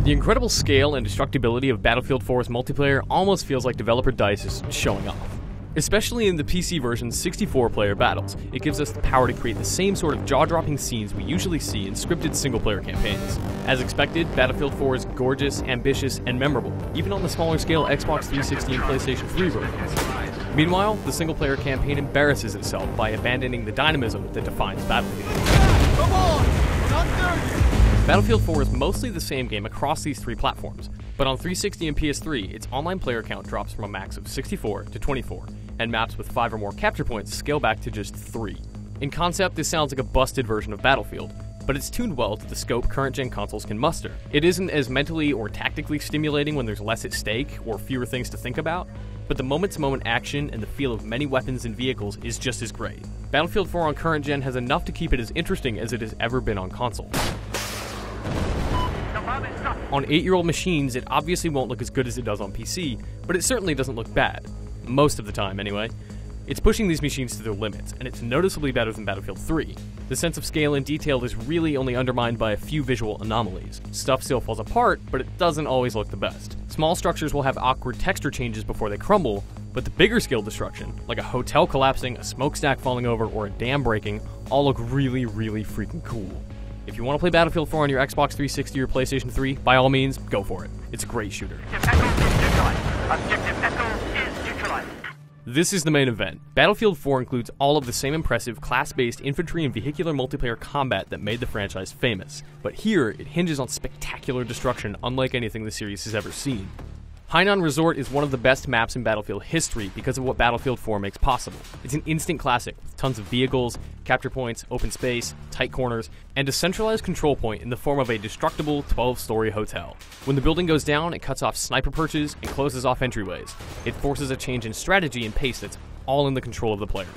The incredible scale and destructibility of Battlefield 4's multiplayer almost feels like developer DICE is showing off. Especially in the PC version's 64-player battles, it gives us the power to create the same sort of jaw-dropping scenes we usually see in scripted single-player campaigns. As expected, Battlefield 4 is gorgeous, ambitious, and memorable, even on the smaller-scale Xbox 360 and PlayStation 3 versions. Meanwhile, the single-player campaign embarrasses itself by abandoning the dynamism that defines Battlefield. Come on! We're not there yet! Battlefield 4 is mostly the same game across these three platforms, but on 360 and PS3, its online player count drops from a max of 64 to 24, and maps with 5 or more capture points scale back to just 3. In concept, this sounds like a busted version of Battlefield, but it's tuned well to the scope current-gen consoles can muster. It isn't as mentally or tactically stimulating when there's less at stake or fewer things to think about, but the moment-to-moment action and the feel of many weapons and vehicles is just as great. Battlefield 4 on current-gen has enough to keep it as interesting as it has ever been on console. On 8-year-old machines, it obviously won't look as good as it does on PC, but it certainly doesn't look bad. Most of the time, anyway. It's pushing these machines to their limits, and it's noticeably better than Battlefield 3. The sense of scale and detail is really only undermined by a few visual anomalies. Stuff still falls apart, but it doesn't always look the best. Small structures will have awkward texture changes before they crumble, but the bigger scale destruction, like a hotel collapsing, a smokestack falling over, or a dam breaking, all look really, really freaking cool. If you want to play Battlefield 4 on your Xbox 360 or PlayStation 3, by all means, go for it. It's a great shooter. This is the main event. Battlefield 4 includes all of the same impressive class-based infantry and vehicular multiplayer combat that made the franchise famous, but here it hinges on spectacular destruction unlike anything the series has ever seen. Hainan Resort is one of the best maps in Battlefield history because of what Battlefield 4 makes possible. It's an instant classic with tons of vehicles, capture points, open space, tight corners, and a centralized control point in the form of a destructible 12-story hotel. When the building goes down, it cuts off sniper perches and closes off entryways. It forces a change in strategy and pace that's all in the control of the players.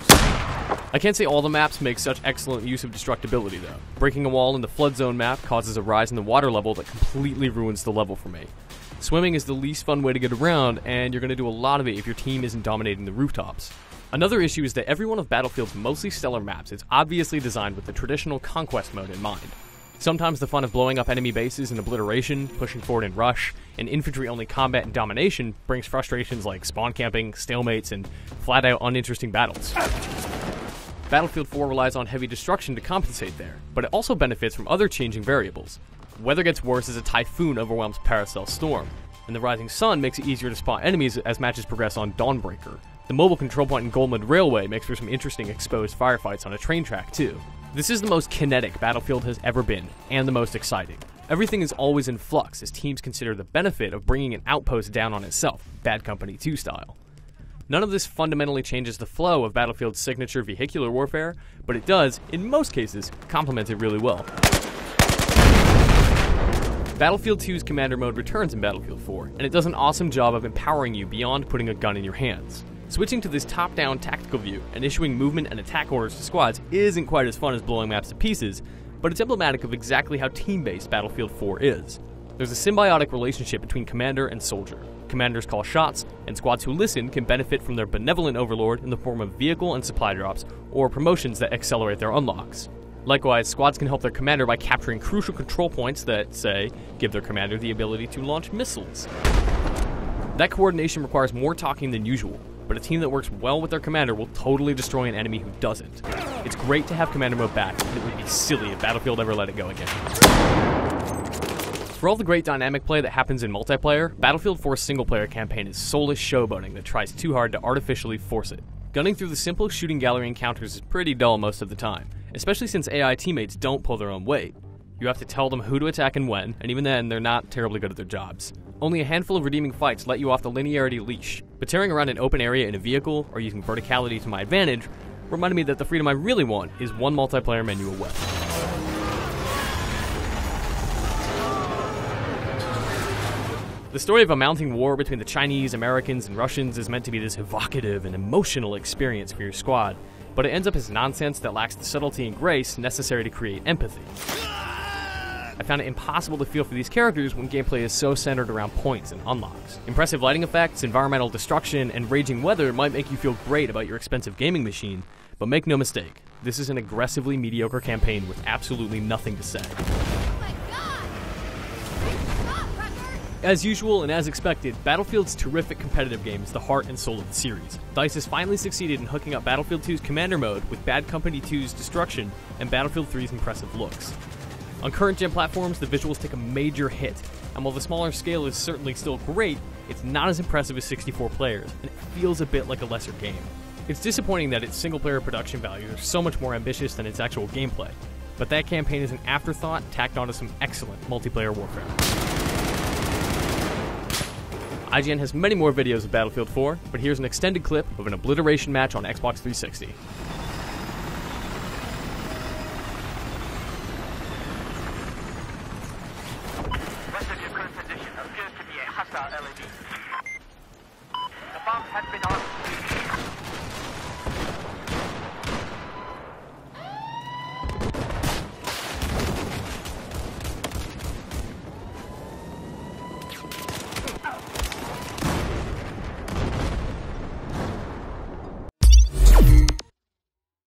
I can't say all the maps make such excellent use of destructibility though. Breaking a wall in the flood zone map causes a rise in the water level that completely ruins the level for me. Swimming is the least fun way to get around, and you're going to do a lot of it if your team isn't dominating the rooftops. Another issue is that every one of Battlefield's mostly stellar maps is obviously designed with the traditional conquest mode in mind. Sometimes the fun of blowing up enemy bases and obliteration, pushing forward in rush, and infantry-only combat and domination brings frustrations like spawn camping, stalemates, and flat-out uninteresting battles. Battlefield 4 relies on heavy destruction to compensate there, but it also benefits from other changing variables. Weather gets worse as a typhoon overwhelms Paracel Storm, and the rising sun makes it easier to spot enemies as matches progress on Dawnbreaker. The mobile control point in Goldman Railway makes for some interesting exposed firefights on a train track too. This is the most kinetic Battlefield has ever been, and the most exciting. Everything is always in flux as teams consider the benefit of bringing an outpost down on itself, Bad Company 2 style. None of this fundamentally changes the flow of Battlefield's signature vehicular warfare, but it does, in most cases, complement it really well. Battlefield 2's Commander mode returns in Battlefield 4, and it does an awesome job of empowering you beyond putting a gun in your hands. Switching to this top-down tactical view and issuing movement and attack orders to squads isn't quite as fun as blowing maps to pieces, but it's emblematic of exactly how team-based Battlefield 4 is. There's a symbiotic relationship between commander and soldier. Commanders call shots, and squads who listen can benefit from their benevolent overlord in the form of vehicle and supply drops, or promotions that accelerate their unlocks. Likewise, squads can help their commander by capturing crucial control points that, say, give their commander the ability to launch missiles. That coordination requires more talking than usual, but a team that works well with their commander will totally destroy an enemy who doesn't. It's great to have commander mode back, and it would be silly if Battlefield ever let it go again. For all the great dynamic play that happens in multiplayer, Battlefield 4's single-player campaign is soulless showboating that tries too hard to artificially force it. Gunning through the simple shooting gallery encounters is pretty dull most of the time, especially since AI teammates don't pull their own weight. You have to tell them who to attack and when, and even then, they're not terribly good at their jobs. Only a handful of redeeming fights let you off the linearity leash, but tearing around an open area in a vehicle, or using verticality to my advantage, reminded me that the freedom I really want is one multiplayer menu away. The story of a mounting war between the Chinese, Americans, and Russians is meant to be this evocative and emotional experience for your squad, but it ends up as nonsense that lacks the subtlety and grace necessary to create empathy. I found it impossible to feel for these characters when gameplay is so centered around points and unlocks. Impressive lighting effects, environmental destruction, and raging weather might make you feel great about your expensive gaming machine, but make no mistake, this is an aggressively mediocre campaign with absolutely nothing to say. Oh my God! As usual and as expected, Battlefield's terrific competitive game is the heart and soul of the series. DICE has finally succeeded in hooking up Battlefield 2's Commander mode with Bad Company 2's Destruction and Battlefield 3's impressive looks. On current-gen platforms, the visuals take a major hit, and while the smaller scale is certainly still great, it's not as impressive as 64 players, and it feels a bit like a lesser game. It's disappointing that its single-player production values are so much more ambitious than its actual gameplay, but that campaign is an afterthought tacked onto some excellent multiplayer warfare. IGN has many more videos of Battlefield 4, but here's an extended clip of an obliteration match on Xbox 360.